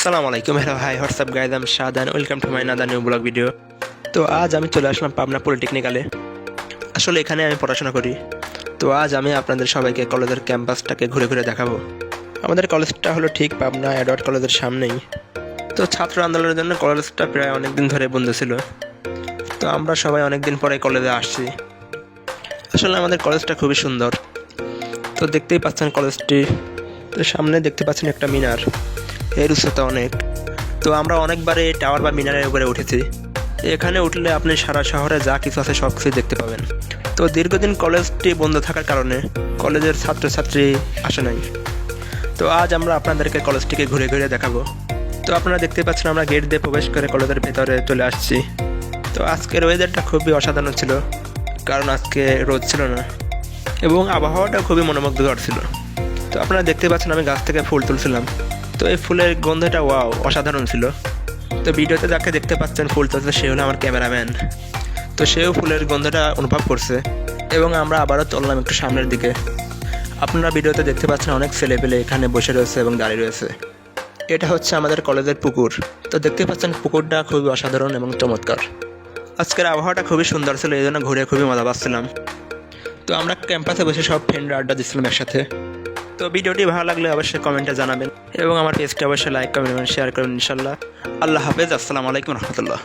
আসসালামু আলাইকুম, hello, hi, what's up guys, I am Shahadan, welcome to my another new blog video. তো আজ আমি চলে আসলাম পাবনা পলিটেকনিক্যালে। আসলে এখানে আমি পড়াশোনা করি। তো আজ আমি আপনাদের সবাইকে কলেজের ক্যাম্পাসটাকে ঘুরে ঘুরে দেখাবো। আমাদের কলেজটা হলো ঠিক পাবনা এডওয়ার্ড কলেজের সামনেই। তো ছাত্র আন্দোলনের জন্য কলেজটা প্রায় অনেক দিন ধরে বন্ধ ছিল। তো আমরা সবাই অনেক দিন পরে কলেজে আসছি। আসলে আমাদের কলেজটা খুবই সুন্দর। তো দেখতেই পাচ্ছেন কলেজটি। তো সামনে দেখতে পাচ্ছেন একটা মিনার, এর উচ্চতা অনেক। তো আমরা অনেকবার এই টাওয়ার বা মিনারের উপরে উঠেছি। এখানে উঠলে আপনি সারা শহরে যা কিছু আছে সব কিছু দেখতে পাবেন। তো দীর্ঘদিন কলেজটি বন্ধ থাকার কারণে কলেজের ছাত্রছাত্রী আসে নাই। তো আজ আমরা আপনাদেরকে কলেজটিকে ঘুরে ঘুরে দেখাবো। তো আপনারা দেখতে পাচ্ছেন আমরা গেট দিয়ে প্রবেশ করে কলেজের ভেতরে চলে আসছি। তো আজকের ওয়েদারটা খুবই অসাধারণ ছিল, কারণ আজকে রোদ ছিল না এবং আবহাওয়াটা খুবই মনোমুগ্ধকর ছিল। তো আপনারা দেখতে পাচ্ছেন আমি গাছ থেকে ফুল তুলছিলাম। তো এই ফুলের গন্ধটা ওয়াও, অসাধারণ ছিল। তো ভিডিওতে যাকে দেখতে পাচ্ছেন ফুল তুলছে সে হলো আমার ক্যামেরাম্যান। তো সেও ফুলের গন্ধটা অনুভব করছে এবং আমরা আবারও চললাম একটু সামনের দিকে। আপনারা ভিডিওতে দেখতে পাচ্ছেন অনেক ছেলেপেলে এখানে বসে রয়েছে এবং দাঁড়িয়ে রয়েছে। এটা হচ্ছে আমাদের কলেজের পুকুর। তো দেখতে পাচ্ছেন পুকুরটা খুবই অসাধারণ এবং চমৎকার। আজকের আবহাওয়াটা খুবই সুন্দর ছিল, এই জন্য ঘুরে খুবই মজা পাচ্ছিলাম। তো আমরা ক্যাম্পাসে বসে সব ফ্রেন্ডরা আড্ডা দিচ্ছিলাম একসাথে। তো ভিডিওটি ভালো লাগলে অবশ্যই কমেন্টে জানাবেন এবং আমার পেজটি অবশ্যই লাইক, কমেন্ট এবং শেয়ার করবেন ইনশাল্লাহ। আল্লাহ হাফেজ, আসসালামু আলাইকুম রহমতুল্লাহ।